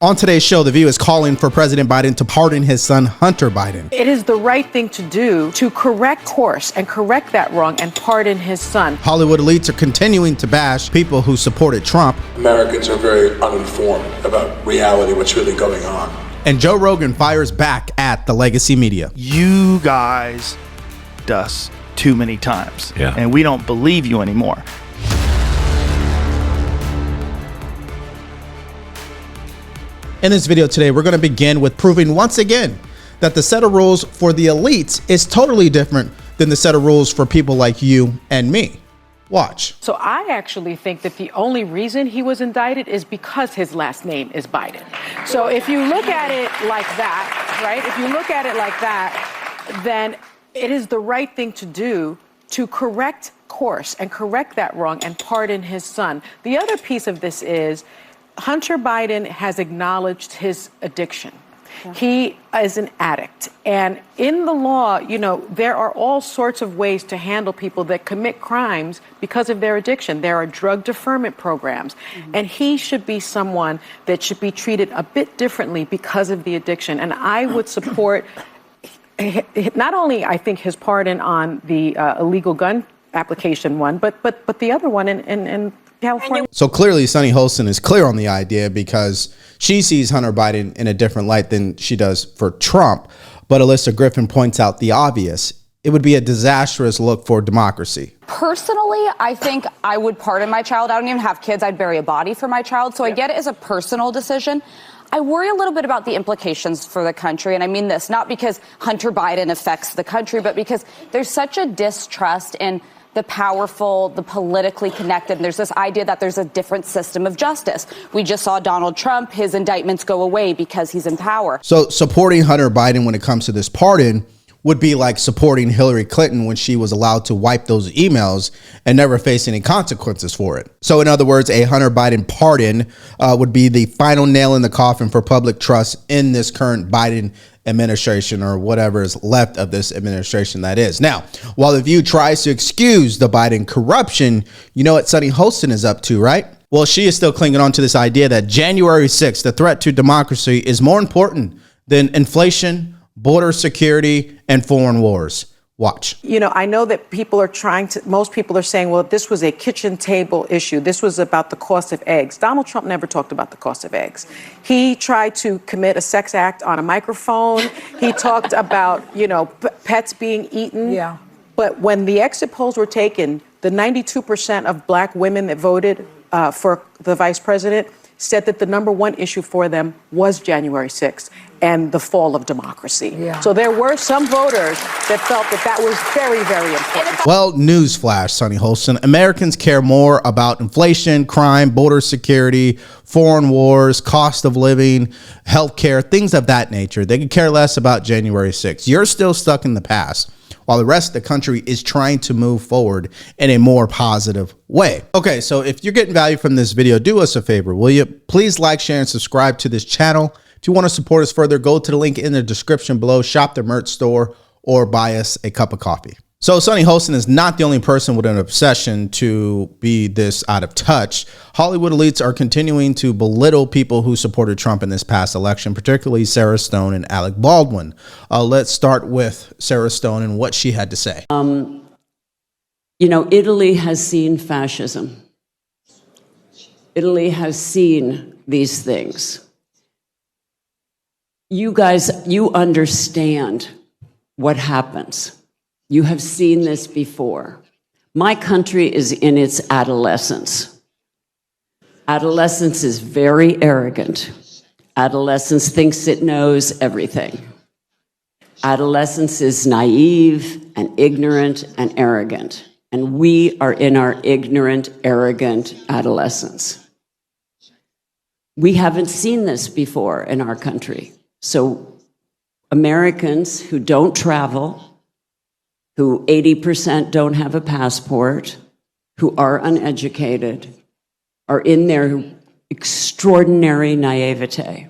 On today's show, The View is calling for President Biden to pardon his son, Hunter Biden. It is the right thing to do to correct course and correct that wrong and pardon his son. Hollywood elites are continuing to bash people who supported Trump. Americans are very uninformed about reality, what's really going on. And Joe Rogan fires back at the legacy media. You guys us too many times, and we don't believe you anymore. In this video today, we're going to begin with proving once again that the set of rules for the elites is totally different than the set of rules for people like you and me. Watch. So I actually think that the only reason he was indicted is because his last name is Biden. So if you look at it like that, right? If you look at it like that, then it is the right thing to do to correct course and correct that wrong and pardon his son. The other piece of this is Hunter Biden has acknowledged his addiction. Yeah. He is an addict. And in the law, you know, there are all sorts of ways to handle people that commit crimes because of their addiction. There are drug deferment programs. And he should be someone that should be treated a bit differently because of the addiction. And I would support not only, I think, his pardon on the illegal gun application one, but the other one in California. So clearly Sunny Hostin is clear on the idea because she sees Hunter Biden in a different light than she does for Trump. But Alyssa Griffin points out the obvious. It would be a disastrous look for democracy. Personally, I think I would pardon my child. I don't even have kids. I'd bury a body for my child. So I get it as a personal decision. I worry a little bit about the implications for the country. And I mean this, not because Hunter Biden affects the country, but because there's such a distrust in the powerful, the politically connected. And there's this idea that there's a different system of justice. We just saw Donald Trump, his indictments go away because he's in power. So supporting Hunter Biden when it comes to this pardon would be like supporting Hillary Clinton when she was allowed to wipe those emails and never face any consequences for it. So in other words, a Hunter Biden pardon would be the final nail in the coffin for public trust in this current Biden administration, or whatever is left of this administration, that is. Now, while The View tries to excuse the Biden corruption, you know what Sunny Hostin is up to, right? Well, she is still clinging on to this idea that January 6th, the threat to democracy, is more important than inflation, border security, and foreign wars. Watch. You know, I know that most people are saying, well, this was a kitchen table issue. This was about the cost of eggs. Donald Trump never talked about the cost of eggs. He tried to commit a sex act on a microphone. He talked about, you know, pets being eaten. Yeah. But when the exit polls were taken, the 92% of black women that voted for the vice president said that the number one issue for them was January 6th and the fall of democracy. Yeah. So there were some voters that felt that was very, very important. Well, newsflash, Sunny Hostin. Americans care more about inflation, crime, border security, foreign wars, cost of living, healthcare, things of that nature. They could care less about January 6th. You're still stuck in the past, while the rest of the country is trying to move forward in a more positive way. Okay, so if you're getting value from this video, do us a favor, will you? Please like, share, and subscribe to this channel. If you want to support us further, go to the link in the description below, shop the merch store, or buy us a cup of coffee. So Sunny Hostin is not the only person with an obsession to be this out of touch. Hollywood elites are continuing to belittle people who supported Trump in this past election, particularly Sarah Stone and Alec Baldwin. Let's start with Sarah Stone and what she had to say. You know, Italy has seen fascism. Italy has seen these things. You guys, you understand what happens. You have seen this before. My country is in its adolescence. Adolescence is very arrogant. Adolescence thinks it knows everything. Adolescence is naive and ignorant and arrogant. And we are in our ignorant, arrogant adolescence. We haven't seen this before in our country. So Americans who don't travel, who 80% don't have a passport, who are uneducated, are in their extraordinary naivete.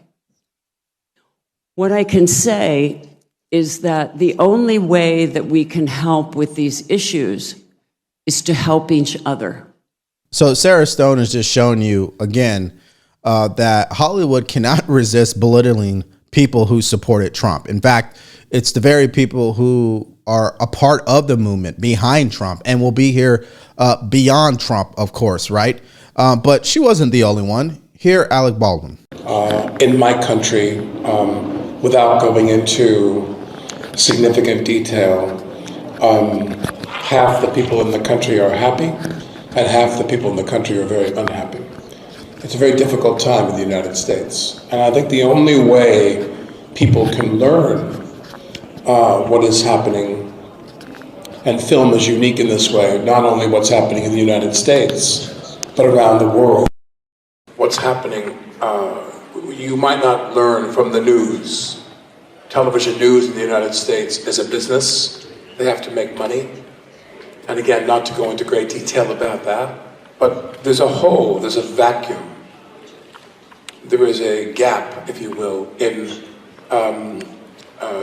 What I can say is that the only way that we can help with these issues is to help each other. So Sarah Stone is just showing you, again, that Hollywood cannot resist belittling people who supported Trump. In fact, it's the very people who are a part of the movement behind Trump and will be here beyond Trump, of course, right? But she wasn't the only one. Here, Alec Baldwin. In my country, without going into significant detail, half the people in the country are happy and half the people in the country are very unhappy. It's a very difficult time in the United States. And I think the only way people can learn what is happening, and film is unique in this way, not only what's happening in the United States, but around the world. What's happening, you might not learn from the news. Television news in the United States is a business. They have to make money. And again, not to go into great detail about that, but there's a hole, there's a vacuum. There is a gap, if you will, in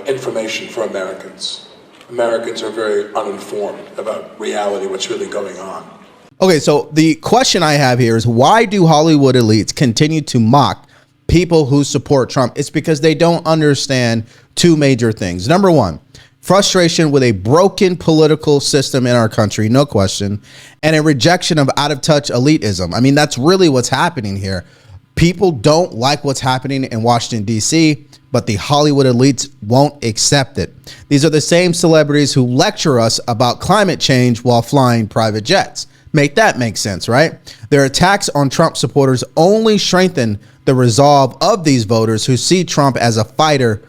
information for Americans. Americans are very uninformed about reality, what's really going on. Okay, so the question I have here is, why do Hollywood elites continue to mock people who support Trump? It's because they don't understand two major things. Number one, frustration with a broken political system in our country, no question, and a rejection of out-of-touch elitism. I mean, that's really what's happening here. People don't like what's happening in Washington, D.C., but the Hollywood elites won't accept it. These are the same celebrities who lecture us about climate change while flying private jets. Make that make sense, right? Their attacks on Trump supporters only strengthen the resolve of these voters who see Trump as a fighter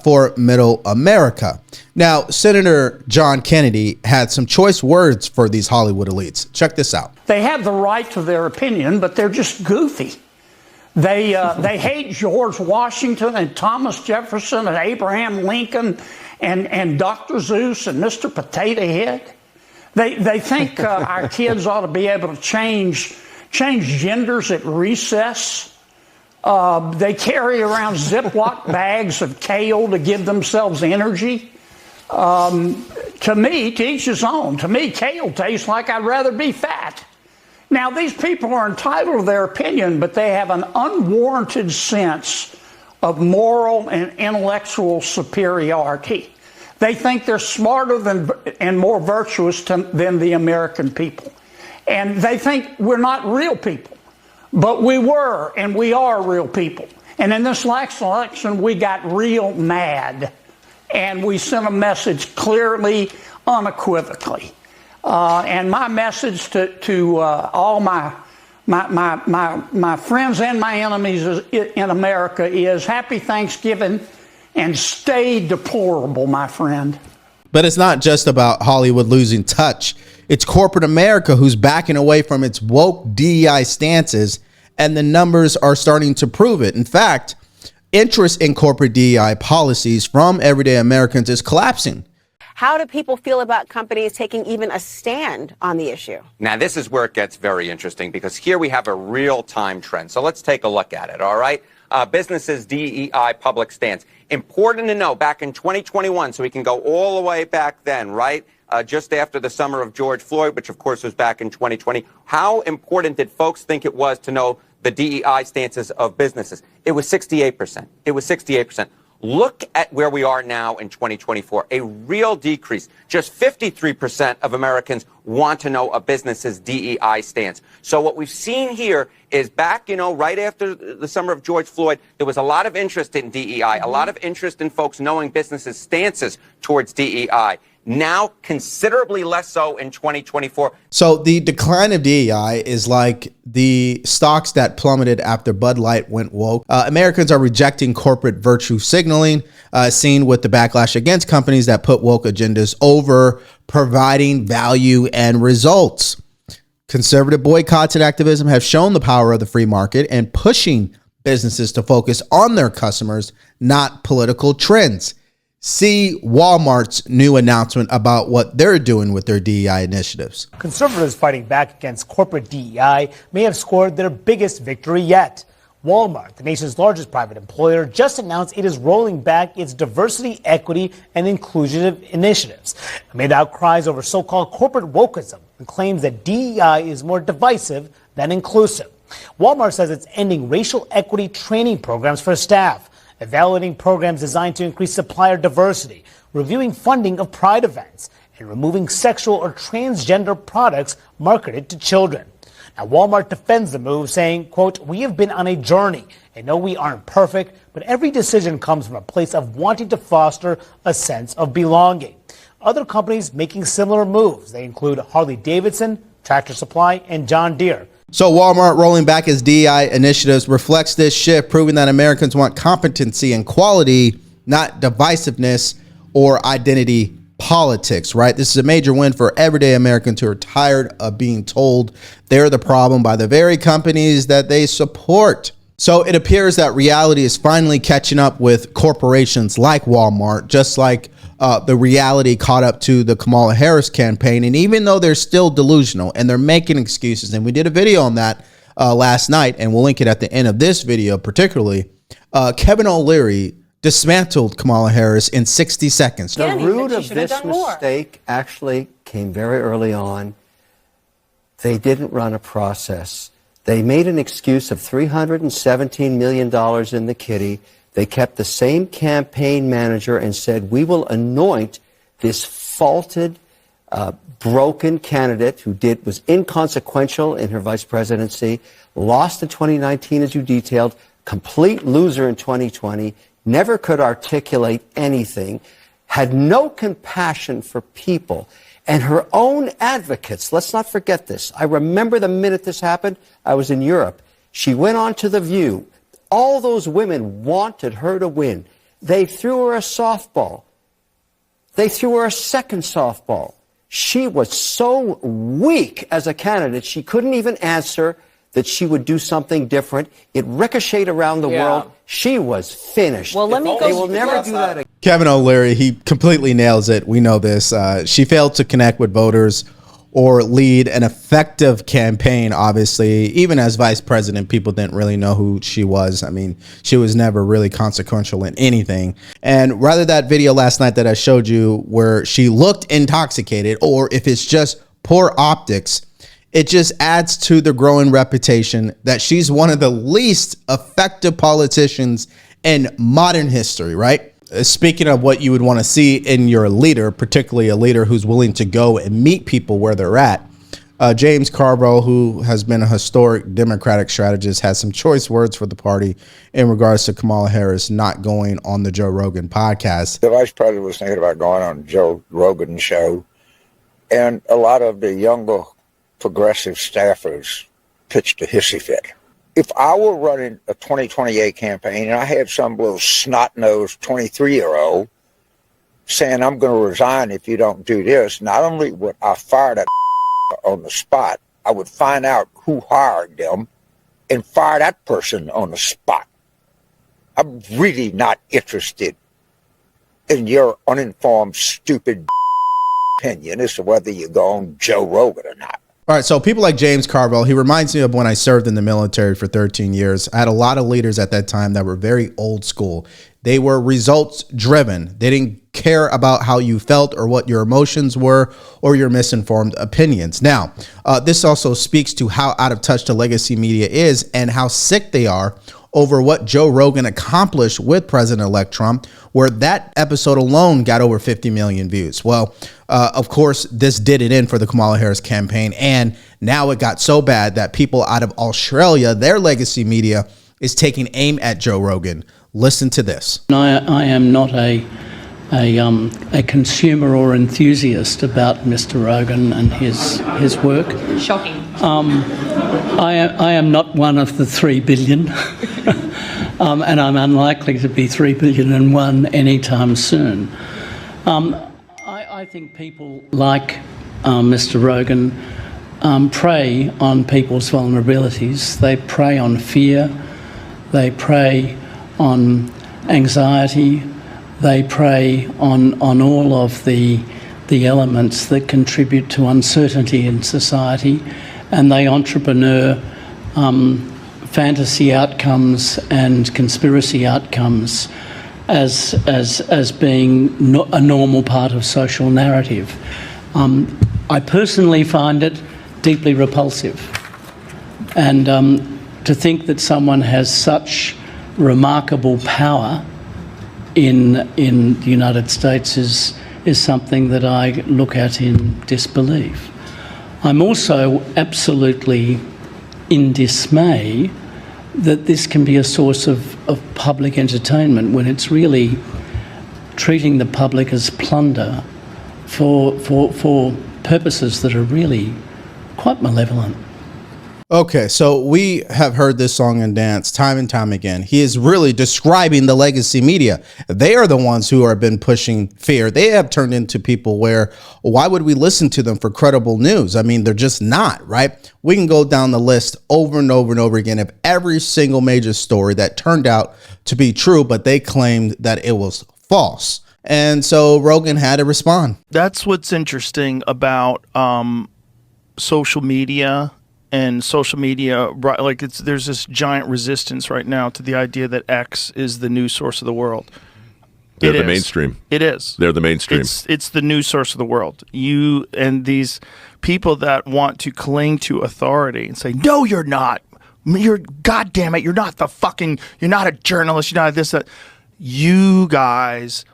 for middle America. Now, Senator John Kennedy had some choice words for these Hollywood elites. Check this out. They have the right to their opinion, but they're just goofy. They hate George Washington and Thomas Jefferson and Abraham Lincoln and Dr. Seuss and Mr. Potato Head. They think our kids ought to be able to change genders at recess. They carry around Ziploc bags of kale to give themselves energy. To me, to each his own. To me, kale tastes like I'd rather be fat. Now, these people are entitled to their opinion, but they have an unwarranted sense of moral and intellectual superiority. They think they're smarter and more virtuous than the American people. And they think we're not real people. But we were, and we are real people. And in this last election, we got real mad. And we sent a message clearly, unequivocally. And my message to all my friends and my enemies in America is happy Thanksgiving and stay deplorable, my friend. But it's not just about Hollywood losing touch. It's corporate America who's backing away from its woke DEI stances, and the numbers are starting to prove it. In fact, interest in corporate DEI policies from everyday Americans is collapsing. How do people feel about companies taking even a stand on the issue? Now, this is where it gets very interesting, because here we have a real-time trend. So let's take a look at it, all right? Businesses' DEI public stance. Important to know, back in 2021, so we can go all the way back then, right? Just after the summer of George Floyd, which of course was back in 2020. How important did folks think it was to know the DEI stances of businesses? It was 68%. It was 68%. Look at where we are now in 2024, a real decrease. Just 53% of Americans want to know a business's DEI stance. So what we've seen here is back, right after the summer of George Floyd, there was a lot of interest in DEI, a lot of interest in folks knowing businesses' stances towards DEI. Now, considerably less so in 2024. So the decline of DEI is like the stocks that plummeted after Bud Light went woke. Americans are rejecting corporate virtue signaling, seen with the backlash against companies that put woke agendas over providing value and results. Conservative boycotts and activism have shown the power of the free market and pushing businesses to focus on their customers, not political trends. See Walmart's new announcement about what they're doing with their DEI initiatives. Conservatives fighting back against corporate DEI may have scored their biggest victory yet. Walmart, the nation's largest private employer, just announced it is rolling back its diversity, equity, and inclusion initiatives amid outcries over so-called corporate wokeism and claims that DEI is more divisive than inclusive. Walmart says it's ending racial equity training programs for staff, evaluating programs designed to increase supplier diversity, reviewing funding of pride events, and removing sexual or transgender products marketed to children. Now, Walmart defends the move, saying, quote, "We have been on a journey and know we aren't perfect, but every decision comes from a place of wanting to foster a sense of belonging." Other companies making similar moves. They include Harley-Davidson, Tractor Supply, and John Deere. So Walmart rolling back its DEI initiatives reflects this shift, proving that Americans want competency and quality, not divisiveness or identity politics, right? This is a major win for everyday Americans who are tired of being told they're the problem by the very companies that they support. So it appears that reality is finally catching up with corporations like Walmart, just like the reality caught up to the Kamala Harris campaign. And even though they're still delusional and they're making excuses, and we did a video on that last night, and we'll link it at the end of this video particularly, Kevin O'Leary dismantled Kamala Harris in 60 seconds. The root of this mistake actually came very early on. They didn't run a process. They made an excuse of $317 million in the kitty. They kept the same campaign manager and said, we will anoint this faulted, broken candidate who was inconsequential in her vice presidency, lost in 2019, as you detailed, complete loser in 2020, never could articulate anything, had no compassion for people. And her own advocates, let's not forget this. I remember the minute this happened, I was in Europe. She went on to The View. All those women wanted her to win. They threw her a softball. They threw her a second softball. She was so weak as a candidate, she couldn't even answer that she would do something different. It ricocheted around the world. She was finished. Well, let me go. They will never do that again. Kevin O'Leary, he completely nails it. We know this. She failed to connect with voters or lead an effective campaign, obviously. Even as vice president, people didn't really know who she was. I mean, she was never really consequential in anything. And rather that video last night that I showed you where she looked intoxicated, or if it's just poor optics, it just adds to the growing reputation that she's one of the least effective politicians in modern history, right? Speaking of what you would want to see in your leader, particularly a leader who's willing to go and meet people where they're at, James Carville, who has been a historic Democratic strategist, has some choice words for the party in regards to Kamala Harris not going on the Joe Rogan podcast. The vice president was thinking about going on Joe Rogan's show, and a lot of the younger progressive staffers pitched a hissy fit. If I were running a 2028 campaign and I had some little snot-nosed 23-year-old saying, I'm going to resign if you don't do this, not only would I fire that on the spot, I would find out who hired them and fire that person on the spot. I'm really not interested in your uninformed, stupid opinion as to whether you go on Joe Rogan or not. All right, so people like James Carville, he reminds me of when I served in the military for 13 years. I had a lot of leaders at that time that were very old school. They were results driven. They didn't care about how you felt or what your emotions were or your misinformed opinions. Now, this also speaks to how out of touch the legacy media is and how sick they are over what Joe Rogan accomplished with President-elect Trump, where that episode alone got over 50 million views. Well, of course, this did it in for the Kamala Harris campaign, and now it got so bad that people out of Australia, their legacy media, is taking aim at Joe Rogan. Listen to this. I am not a consumer or enthusiast about Mr. Rogan and his work. Shocking. I am not one of the 3 billion, and I'm unlikely to be 3 billion and one anytime soon. I think people like Mr. Rogan prey on people's vulnerabilities. They prey on fear. They prey on anxiety. They prey on all of the elements that contribute to uncertainty in society, and they entrepreneur fantasy outcomes and conspiracy outcomes as being a normal part of social narrative. I personally find it deeply repulsive, and To think that someone has such remarkable power in the United States is something that I look at in disbelief. I'm also absolutely in dismay that this can be a source of public entertainment when it's really treating the public as plunder for purposes that are really quite malevolent. Okay, so we have heard this song and dance time and time again. He is really describing the legacy media. They are the ones who have been pushing fear. They have turned into people where, why would we listen to them for credible news? I mean, they're just not, right? We can go down the list over and over and over again of every single major story that turned out to be true, but they claimed that it was false. And so Rogan had to respond. That's what's interesting about social media. And social media, like there's this giant resistance right now to the idea that X is the news source of the world. They're the mainstream. It is. They're the mainstream. It's the news source of the world. You and these people that want to cling to authority and say, no, you're not. You're, God damn it, you're not you're not a journalist. You're not this, that. You guys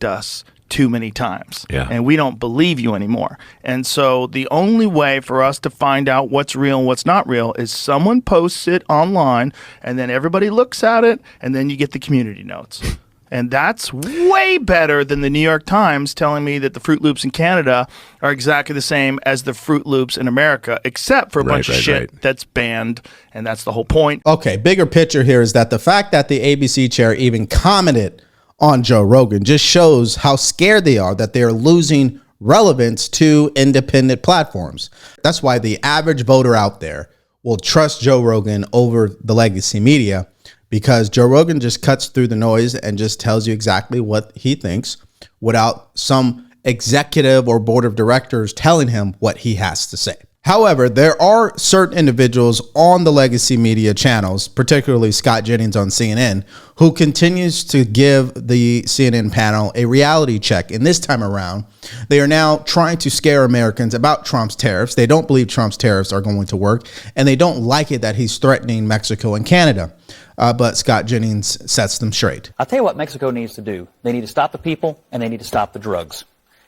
f***ed us too many times. Yeah. And we don't believe you anymore. And so the only way for us to find out what's real and what's not real is someone posts it online and then everybody looks at it and then you get the community notes. And that's way better than the New York Times telling me that the Fruit Loops in Canada are exactly the same as the Fruit Loops in America, except for a bunch of shit that's banned. And that's the whole point. Okay, bigger picture here is that the fact that the ABC chair even commented on Joe Rogan just shows how scared they are that they are losing relevance to independent platforms. That's why the average voter out there will trust Joe Rogan over the legacy media, because Joe Rogan just cuts through the noise and just tells you exactly what he thinks without some executive or board of directors telling him what he has to say. However, there are certain individuals on the legacy media channels, particularly Scott Jennings on CNN, who continues to give the CNN panel a reality check. And this time around, they are now trying to scare Americans about Trump's tariffs. They don't believe Trump's tariffs are going to work, and they don't like it that he's threatening Mexico and Canada. But Scott Jennings sets them straight. I'll tell you what Mexico needs to do. They need to stop the people, and they need to stop the drugs.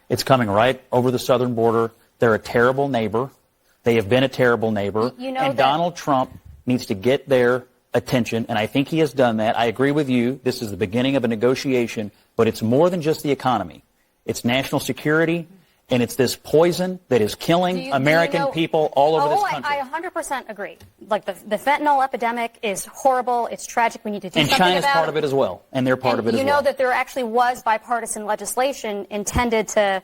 It's coming right over the southern border. They're a terrible neighbor. They have been a terrible neighbor. And Donald Trump needs to get their attention, and I think he has done that. I agree with you. This is the beginning of a negotiation, but it's more than just the economy. It's national security, and it's this poison that is killing American people all over this country. I 100% agree. Like the fentanyl epidemic is horrible. It's tragic. We need to do something about it. And China's part of it as well, and they're part of it as well. You know that there actually was bipartisan legislation intended to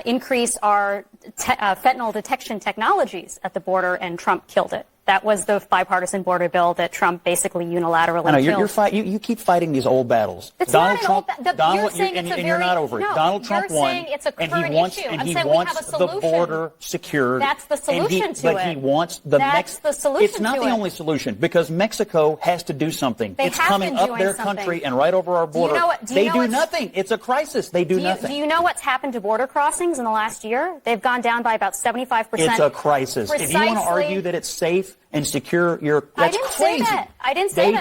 increase our fentanyl detection technologies at the border, and Trump killed it. That was the bipartisan border bill that Trump basically unilaterally killed. You keep fighting these old battles. It's Donald not Trump, an old battle. You're saying it's a very, you're not over it. No, Donald Trump you're won, saying it's a and current he wants, issue. and I'm he saying wants we have a the solution. border secured. That's the solution to it. But he wants the That's the solution It's not to the it. only solution, because Mexico has to do something. They it's have coming been up doing their something. country and right over our border. They do nothing. It's a crisis. They do nothing. Do you know what's happened to border crossings in the last year? They've gone down by about 75%. It's a crisis. Precisely. If you want to argue that it's safe and secure, that's crazy. I didn't say that.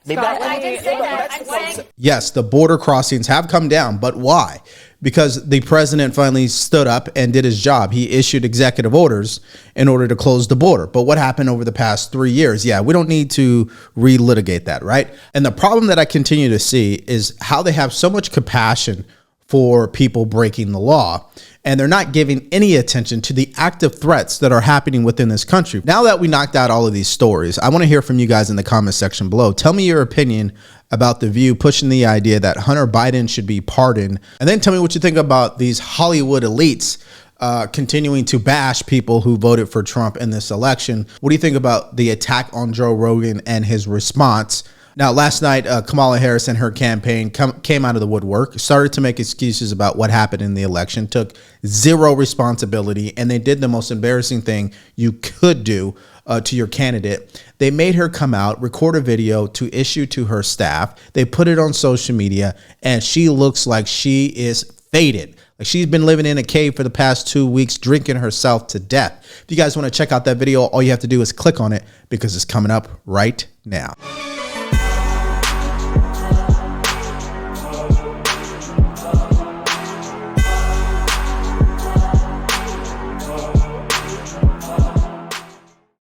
They've got to act. I didn't say that. I'm saying Yes, the border crossings have come down, but why? Because the president finally stood up and did his job. He issued executive orders in order to close the border. But what happened over the past 3 years? Yeah, we don't need to relitigate that, right? And the problem that I continue to see is how they have so much compassion for people breaking the law, and they're not giving any attention to the active threats that are happening within this country. Now that we knocked out all of these stories, I want to hear from you guys in the comment section below. Tell me your opinion about The View pushing the idea that Hunter Biden should be pardoned, and then tell me what you think about these Hollywood elites continuing to bash people who voted for Trump in this election. What do you think about the attack on Joe Rogan and his response? Now, last night, Kamala Harris and her campaign came out of the woodwork, started to make excuses about what happened in the election, took zero responsibility, and they did the most embarrassing thing you could do to your candidate. They made her come out, record a video to issue to her staff. They put it on social media, and she looks like she is faded. Like, she's been living in a cave for the past 2 weeks, drinking herself to death. If you guys want to check out that video, all you have to do is click on it because it's coming up right now.